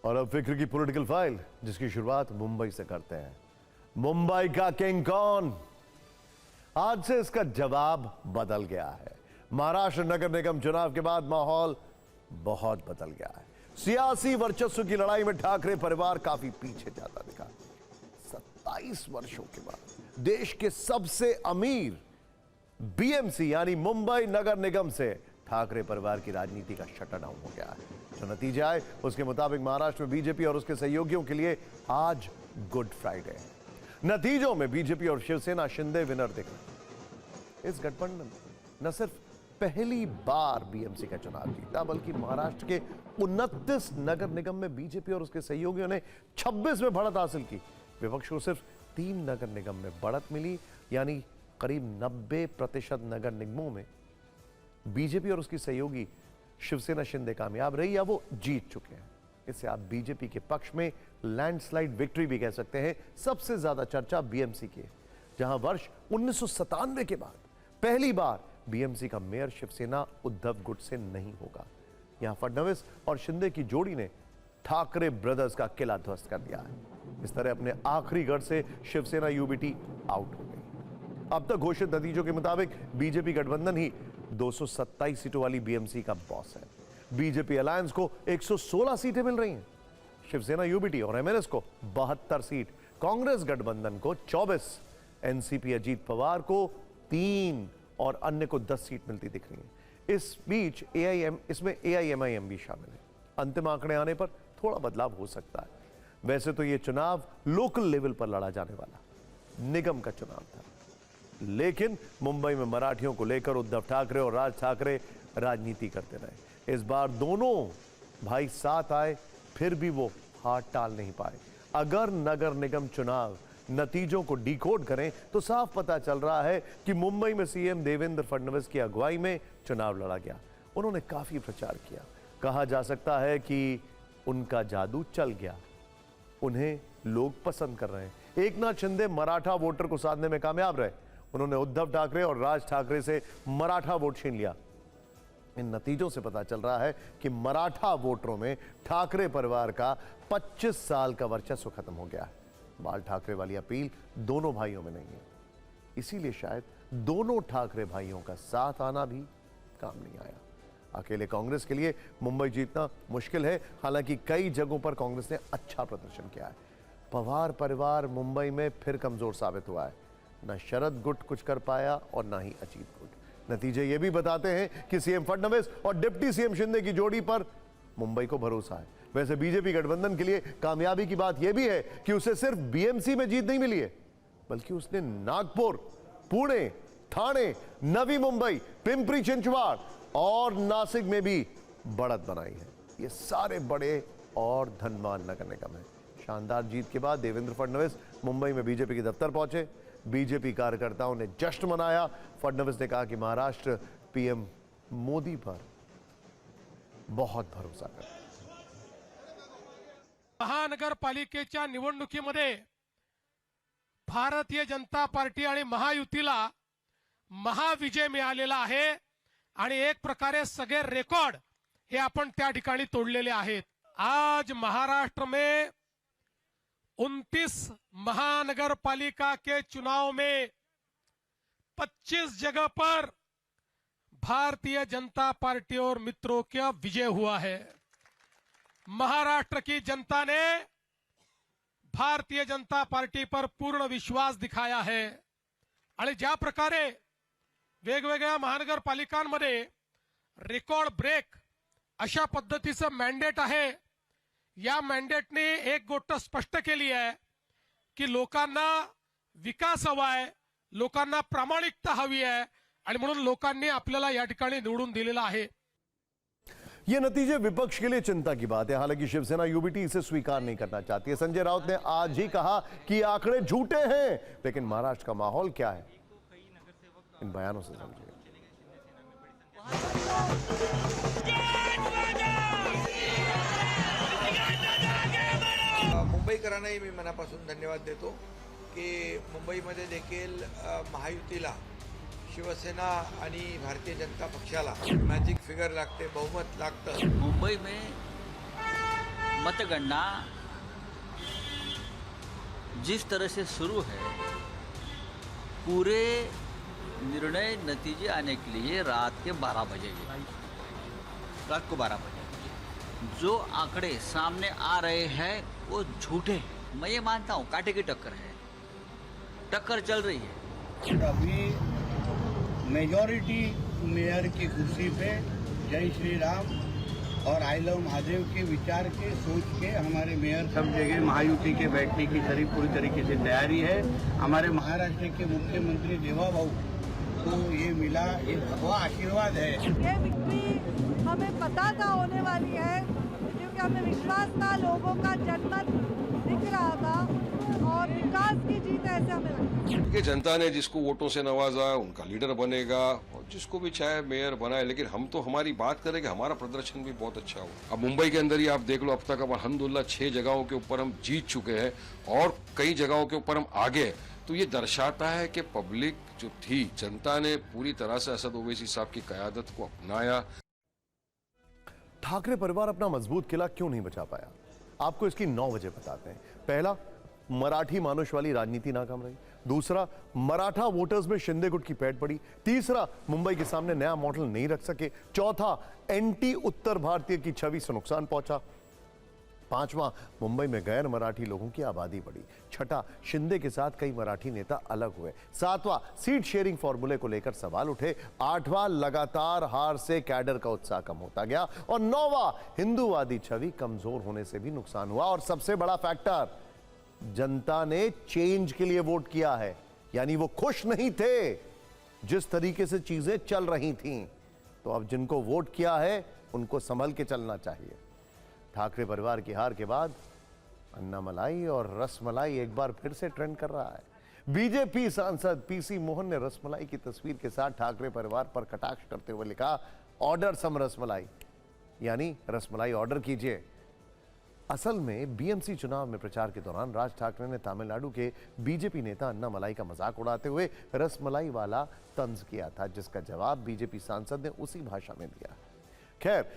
और अब फिक्र की पॉलिटिकल फाइल, जिसकी शुरुआत मुंबई से करते हैं। मुंबई का किंग कौन? आज से इसका जवाब बदल गया है। महाराष्ट्र नगर निगम चुनाव के बाद माहौल बहुत बदल गया है। सियासी वर्चस्व की लड़ाई में ठाकरे परिवार काफी पीछे जाता दिखा। 27 वर्षों के बाद देश के सबसे अमीर बीएमसी यानी मुंबई नगर निगम से ठाकरे परिवार की राजनीति का शटर डाउन हो गया है। जो नतीजे आए उसके मुताबिक महाराष्ट्र में बीजेपी और उसके सहयोगियों के लिए आज गुड फ्राइडे है। नतीजों में बीजेपी और शिवसेना शिंदे विनर दिख रहे। इस गठबंधन न सिर्फ पहली बार बीएमसी का चुनाव जीता, बल्कि महाराष्ट्र के 29 नगर निगम में बीजेपी और उसके सहयोगियों ने 26 में बढ़त हासिल की। विपक्ष को सिर्फ 3 नगर निगम में बढ़त मिली, यानी करीब 90% नगर निगमों में बीजेपी और उसकी सहयोगी शिवसेना शिंदे कामयाब रही या वो जीत चुके हैं। इससे आप बीजेपी के पक्ष में लैंडस्लाइड विक्ट्री भी कह सकते हैं। सबसे ज्यादा चर्चा बीएमसी की है, जहां वर्ष 1997 के बाद पहली बार बीएमसी का मेयर शिवसेना उद्धव गुट से नहीं होगा। यहां फडणवीस और शिंदे की जोड़ी ने ठाकरे ब्रदर्स का किला ध्वस्त कर दिया है। इस तरह अपने आखिरी गढ़ से शिवसेना यूबीटी आउट हो गई। अब तक घोषित नतीजों के मुताबिक बीजेपी गठबंधन ही 227 सीटों वाली बीएमसी का बॉस है। बीजेपी अलायंस को 116 सीटें मिल रही हैं, शिवसेना यूबीटी और एमएनएस को 72 सीट, कांग्रेस गठबंधन को 24, एनसीपी अजीत पवार को 3 और अन्य को 10 सीट मिलती दिख रही है। इस बीच इसमें एआईएमआईएम भी शामिल है। अंतिम आंकड़े आने पर थोड़ा बदलाव हो सकता है। वैसे तो यह चुनाव लोकल लेवल पर लड़ा जाने वाला निगम का चुनाव था, लेकिन मुंबई में मराठियों को लेकर उद्धव ठाकरे और राज ठाकरे राजनीति करते रहे। इस बार दोनों भाई साथ आए, फिर भी वो हाथ टाल नहीं पाए। अगर नगर निगम चुनाव नतीजों को डिकोड करें तो साफ पता चल रहा है कि मुंबई में सीएम देवेंद्र फडणवीस की अगुवाई में चुनाव लड़ा गया। उन्होंने काफी प्रचार किया। कहा जा सकता है कि उनका जादू चल गया, उन्हें लोग पसंद कर रहे हैं। एकनाथ शिंदे मराठा वोटर को साधने में कामयाब रहे। उन्होंने उद्धव ठाकरे और राज ठाकरे से मराठा वोट छीन लिया। इन नतीजों से पता चल रहा है कि मराठा वोटरों में ठाकरे परिवार का 25 साल का वर्चस्व खत्म हो गया है। बाल ठाकरे वाली अपील दोनों भाइयों में नहीं है, इसीलिए शायद दोनों ठाकरे भाइयों का साथ आना भी काम नहीं आया। अकेले कांग्रेस के लिए मुंबई जीतना मुश्किल है, हालांकि कई जगहों पर कांग्रेस ने अच्छा प्रदर्शन किया है। पवार परिवार मुंबई में फिर कमजोर साबित हुआ है। न शरद गुट कुछ कर पाया और न ही अजीत गुट। नतीजे ये भी बताते हैं कि सीएम फडणवीस और डिप्टी सीएम शिंदे की जोड़ी पर मुंबई को भरोसा है। वैसे बीजेपी गठबंधन के लिए कामयाबी की बात यह भी है कि उसे सिर्फ बीएमसी में जीत नहीं मिली है, बल्कि उसने नागपुर, पुणे, ठाणे, नवी मुंबई, पिंपरी चिंचवाड़ और नासिक में भी बढ़त बनाई है। ये सारे बड़े और धनवान नगर निगम हैं। शानदार जीत के बाद देवेंद्र फडणवीस मुंबई में बीजेपी के दफ्तर पहुंचे। बीजेपी कार्यकर्ताओं ने जश्न मनाया। फडणवीस ने कहा कि महाराष्ट्र पीएम मोदी पर बहुत भरोसा करता है। महानगरपालिकेच्या निवडणुकीमध्ये भारतीय जनता पार्टी आणि महायुतीला महाविजय मिळालेला आहे आणि एक प्रकारे सगळे रेकॉर्ड हे आपण त्या ठिकाणी तोडलेले आहेत। आज महाराष्ट्र में 29 महानगरपालिका के चुनाव में 25 जगह पर भारतीय जनता पार्टी और मित्रों का विजय हुआ है। महाराष्ट्र की जनता ने भारतीय जनता पार्टी पर पूर्ण विश्वास दिखाया है आणि ज्या प्रकारे वेगवेगळ्या महानगरपालिकांमध्ये रेकॉर्ड ब्रेक अशा पद्धतीचं मॅन्डेट आहे। या मॅन्डेटने एक गोष्ट स्पष्ट केली आहे की लोकांना विकास हवा आहे, लोकांना प्रामाणिकता हवी आहे आणि म्हणून लोकांनी आपल्याला या ठिकाणी निवडून दिलेला आहे। ये नतीजे विपक्ष के लिए चिंता की बात है। हालांकि शिवसेना यूबीटी इसे स्वीकार नहीं करना चाहती है। संजय राउत ने आज ही कहा कि आंकड़े झूठे हैं, लेकिन महाराष्ट्र का माहौल क्या है, इन बयानों से समझिए। मुंबईकरांनाही मी मनापासून धन्यवाद देतो की मुंबईमध्ये देखील महायुतीला शिवसेना आणि भारतीय जनता पक्षाला मॅजिक फिगर लागते, बहुमत लागतं। मुंबई में मतगणना जिस तरह से शुरू है, पूरे निर्णय नतीजे आने के लिए रात के 12 बजेंगे, रात को 12 बजे। जो आंकड़े सामने आ रहे हैं वो झूठे हैं। मैं ये मानता हूँ कांटे की टक्कर है, टक्कर चल रही है। अभी मेजॉरिटी मेयर की कुर्सी पे जय श्री राम और आई लव महादेव के विचार के सोच के हमारे मेयर सब जगह महायुति के बैठने की पूरी तरीके से तैयारी है। हमारे महाराष्ट्र के मुख्यमंत्री देवा भाऊ को ये मिला, ये भगवा आशीर्वाद है। ये विक्ट्री हमें पता था होने वाली है, क्योंकि हमें विश्वास था, लोगों का जनमत दिख रहा था और विकास की जीत ऐसे हमें लगता है। कि जनता ने जिसको वोटों से नवाजा उनका लीडर बनेगा और जिसको भी चाहे मेयर बनाए, लेकिन हम तो हमारी बात करें कि हमारा प्रदर्शन भी बहुत अच्छा हो। अब मुंबई के अंदर ही आप देख लो, अब तक अब अल्हम्दुलिल्लाह 6 जगहों के ऊपर हम जीत चुके हैं और कई जगहों के ऊपर हम आगे हैं। तो ये दर्शाता है कि पब्लिक जो थी, जनता ने पूरी तरह से असद ओवैसी साहब की क़यादत को अपनाया। ठाकरे परिवार अपना मजबूत किला क्यों नहीं बचा पाया, आपको इसकी 9 वजह बताते हैं। पहला, मराठी मानुष वाली राजनीति नाकाम रही। दूसरा, मराठा वोटर्स में शिंदे गुट की पैठ पड़ी। तीसरा, मुंबई के सामने नया मॉडल नहीं रख सके। चौथा, एंटी उत्तर भारतीय की छवि से नुकसान पहुंचा। पांचवा, मुंबई में गैर मराठी लोगों की आबादी बढ़ी। छठा, शिंदे के साथ कई मराठी नेता अलग हुए। सातवां, सीट शेयरिंग फॉर्मूले को लेकर सवाल उठे। आठवां, लगातार हार से कैडर का उत्साह कम होता गया। और नौवां, हिंदूवादी छवि कमजोर होने से भी नुकसान हुआ। और सबसे बड़ा फैक्टर, जनता ने चेंज के लिए वोट किया है, यानी वो खुश नहीं थे जिस तरीके से चीजें चल रही थीं। तो अब जिनको वोट किया है उनको संभल के चलना चाहिए। ठाकरे परिवार की हार के बाद अन्ना मलाई और रसमलाई एक बार फिर से ट्रेंड कर रहा है। बीजेपी सांसद पीसी मोहन ने रसमलाई की तस्वीर के साथ ठाकरे परिवार पर कटाक्ष करते हुए लिखा, ऑर्डर सम रसमलाई, यानी रसमलाई ऑर्डर कीजिए। असल में बीएमसी चुनाव में प्रचार के दौरान राज ठाकरे ने तमिलनाडु के बीजेपी नेता अन्ना मलाई का मजाक उड़ाते हुए रसमलाई वाला तंज किया था, जिसका जवाब बीजेपी सांसद ने उसी भाषा में दिया। खैर,